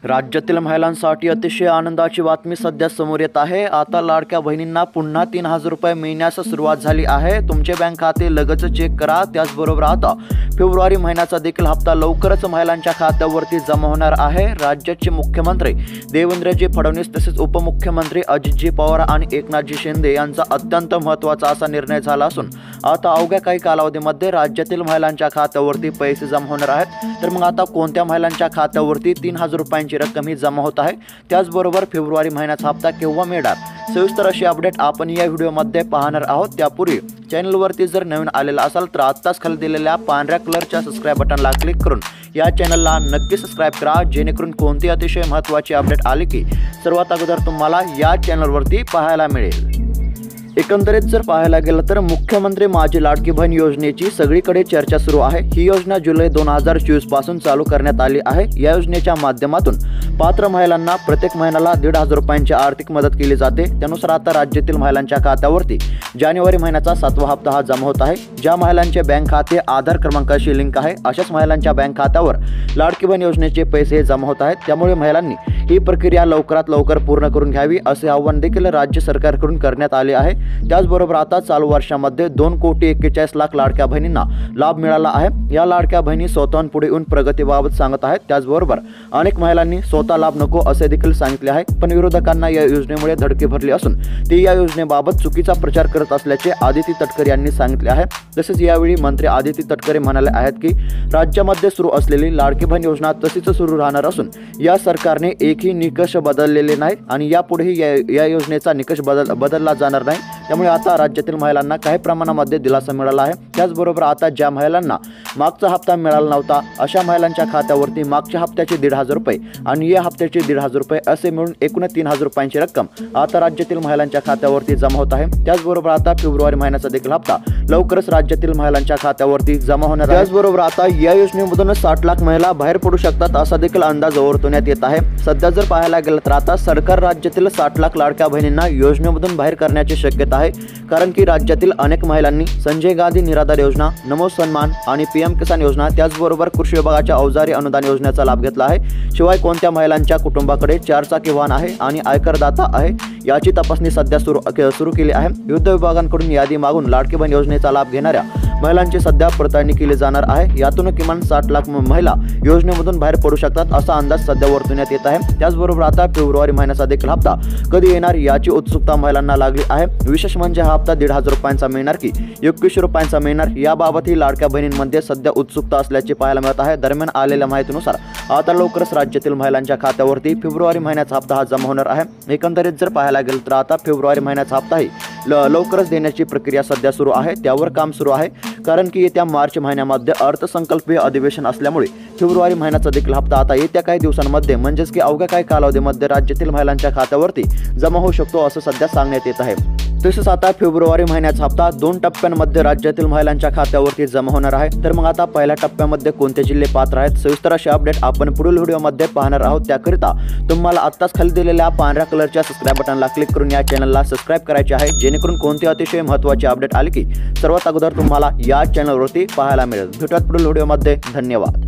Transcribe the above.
राज्यातील महिलांसाठी अतिशय आनंदाची बातमी सध्या समोर येत आहे। आता लाडक्या बहिणींना पुन्हा 3000 रुपये मिळण्यास सुरुवात झाली आहे। तुमचे बँक खाते लगेच चेक करा। त्याचबरोबर आता फेब्रुवारी महिन्याचा देखील हप्ता लवकरच महिलांच्या खात्यावरती जमा होणार आहे। राज्याचे मुख्यमंत्री देवेंद्रजी फडणवीस तसेच उपमुख्यमंत्री अजितजी पवार आणि एकनाथजी शिंदे यांचा अत्यंत महत्त्वाचा असा निर्णय झाला असून आता अवघ्या काही कालावधीमध्ये राज्यातील महिलांच्या खात्यावरती पैसे जमा होणार आहेत। तर मग आता कोणत्या महिलांच्या खात्यावरती 3000 रुपयांची रक्कम ही जमा होत आहे, त्याचबरोबर फेब्रुवारी महिन्याचा हप्ता केव्हा मिळणार, सविस्तर अशी अपडेट आपण या व्हिडिओमध्ये पाहणार आहोत। त्यापूर्वी चॅनलवरती जर नवीन आलेला असाल तर आत्ताच खाली दिलेल्या पांढऱ्या कलरच्या सबस्क्राइब बटनला क्लिक करून या चॅनलला नक्की सबस्क्राइब करा, जेणेकरून कोणती अतिशय महत्त्वाची अपडेट आली की सर्वात अगोदर तुम्हाला या चॅनलवरती पाहायला मिळेल। एकंदरीत जर पाहायला गेलं तर मुख्यमंत्री माझी लाडकी बहीण योजनेची सगळीकडे चर्चा सुरू आहे। ही योजना जुलै 2024 पासून चालू करण्यात आली आहे। या योजनेच्या माध्यमातून पात्र महिलांना प्रत्येक महिन्याला 1500 रुपयांची आर्थिक मदत केली जाते। त्यानुसार आता राज्यातील महिलांच्या खात्यावरती जानेवारी महिन्याचा 7वा हप्ता हा जमा होत आहे। ज्या महिलांचे बँक खाते आधार क्रमांकाशी लिंक आहे अशाच महिलांच्या बँक खात्यावर लाडकी बहीण योजनेचे पैसे जमा होत आहेत। त्यामुळे महिलांनी ही प्रक्रिया लवकरात लवकर पूर्ण करून घ्यावी असे आवाहन देखील राज्य सरकारकडून करण्यात आले आहे। त्याचबरोबर आता चालू वर्षामध्ये 2,41,00,000 लाडक्या बहिणींना लाभ मिळाला आहे। या लाडक्या बहिणी स्वतःहून पुढे येऊन प्रगतीबाबत सांगत आहेत। त्याचबरोबर अनेक महिलांनी स्वतः लाभ नको असे देखील सांगितले आहे, पण विरोधकांना या योजनेमुळे धडकी भरली असून ते या योजनेबाबत चुकीचा प्रचार करत असल्याचे आदिती तटकरे यांनी सांगितले आहे। तसेच यावेळी मंत्री आदिती तटकरे म्हणाले आहेत की राज्यामध्ये सुरू असलेली लाडकी बहीण योजना तशीच सुरू राहणार असून या सरकारने एकही निकष बदललेले नाहीत आणि यापुढेही या योजनेचा निकष बदलला जाणार नाही। त्यामुळे आता राज्यातील महिलांना काही प्रमाणामध्ये दिलासा मिळाला आहे। त्याचबरोबर आता ज्या महिलांना मागचा हप्ता मिळाला नव्हता अशा महिलांच्या खात्यावरती मागच्या हप्त्याचे 1500 रुपये आणि या हप्त्याचे 1500 रुपये असे मिळून एकूण 3000 रुपयांची रक्कम आता राज्यातील महिलांच्या खात्यावरती जमा होत आहे। त्याचबरोबर आता फेब्रुवारी महिन्याचा देखील हप्ता लवकरच राज्यातील महिलांच्या खात्यावरती जमा होणार आहे। त्याचबरोबर आता या योजनेमधून 60 लाख महिला बाहेर पडू शकतात असा देखील अंदाज वर्तवण्यात येत आहे। सध्या जर पाहायला गेलं तर आता सरकार राज्यातील 60 लाख लाडक्या बहिणींना योजनेमधून बाहेर करण्याची शक्यता आहे, कारण की राज्यातील अनेक महिलांनी संजय गांधी निराधार योजना, नमो सन्मान आणि पीएम किसान योजना त्याचबरोबर कृषी विभागाच्या अवजारी अनुदान योजनेचा लाभ घेतला आहे। शिवाय कोणत्या महिलांच्या कुटुंबाकडे 4 चाकी वाहन आहे आणि आयकरदाता आहे याची तपासणी सध्या सुरू केली आहे। विविध विभागांकडून यादी मागून लाडकी बहीण योजनेचा लाभ घेणाऱ्या महिलांची सध्या पडताळणी केली जाणार आहे। यातून किमान 60 लाख महिला योजनेमधून बाहेर पडू शकतात असा अंदाज सध्या वर्तवण्यात येत आहे। त्याचबरोबर आता फेब्रुवारी महिन्याचा देखील हप्ता कधी येणार याची उत्सुकता महिलांना लागली आहे। विशेष म्हणजे हा हप्ता 1500 रुपयांचा मिळणार की 2100 रुपयांचा मिळणार याबाबतही लाडक्या बहिणींमध्ये सध्या उत्सुकता असल्याचे पाहायला मिळत आहे। दरम्यान आलेल्या माहितीनुसार आता लवकरच राज्यातील महिलांच्या खात्यावरती फेब्रुवारी महिन्याचा हप्ता हा जमा होणार आहे। एकंदरीत जर पाहायला गेलं तर आता फेब्रुवारी महिन्याचा हप्ताही लवकरच देण्याची प्रक्रिया सध्या सुरू आहे, त्यावर काम सुरू आहे, कारण की येत्या मार्च महिन्यामध्ये अर्थसंकल्पीय अधिवेशन असल्यामुळे फेब्रुवारी महिन्याचा देखील हप्ता आता येत्या काही दिवसांमध्ये म्हणजेच की अवघ्या काही कालावधीमध्ये राज्यातील महिलांच्या खात्यावरती जमा होऊ शकतो असं सध्या सांगण्यात येत आहे। तसेच आता फेब्रुवारी महिन्याचा हप्ता 2 टप्प्यांमध्ये राज्यातील महिलांच्या खात्यावरती जमा होणार आहे। तर मग आता पहिल्या टप्प्यामध्ये कोणते जिल्हे पात्र आहेत सविस्तर अशी अपडेट आपण पुढील व्हिडिओमध्ये पाहणार आहोत। त्याकरिता तुम्हाला आत्ताच खाली दिलेल्या पांढऱ्या कलरच्या सबस्क्राइब बटनला क्लिक करून या चॅनलला सबस्क्राइब करायचे आहे, जेणेकरून कोणती अतिशय महत्त्वाची अपडेट आली की सर्वात अगोदर तुम्हाला या चॅनलवरती पाहायला मिळेल। भेटूयात पुढील व्हिडिओमध्ये। धन्यवाद।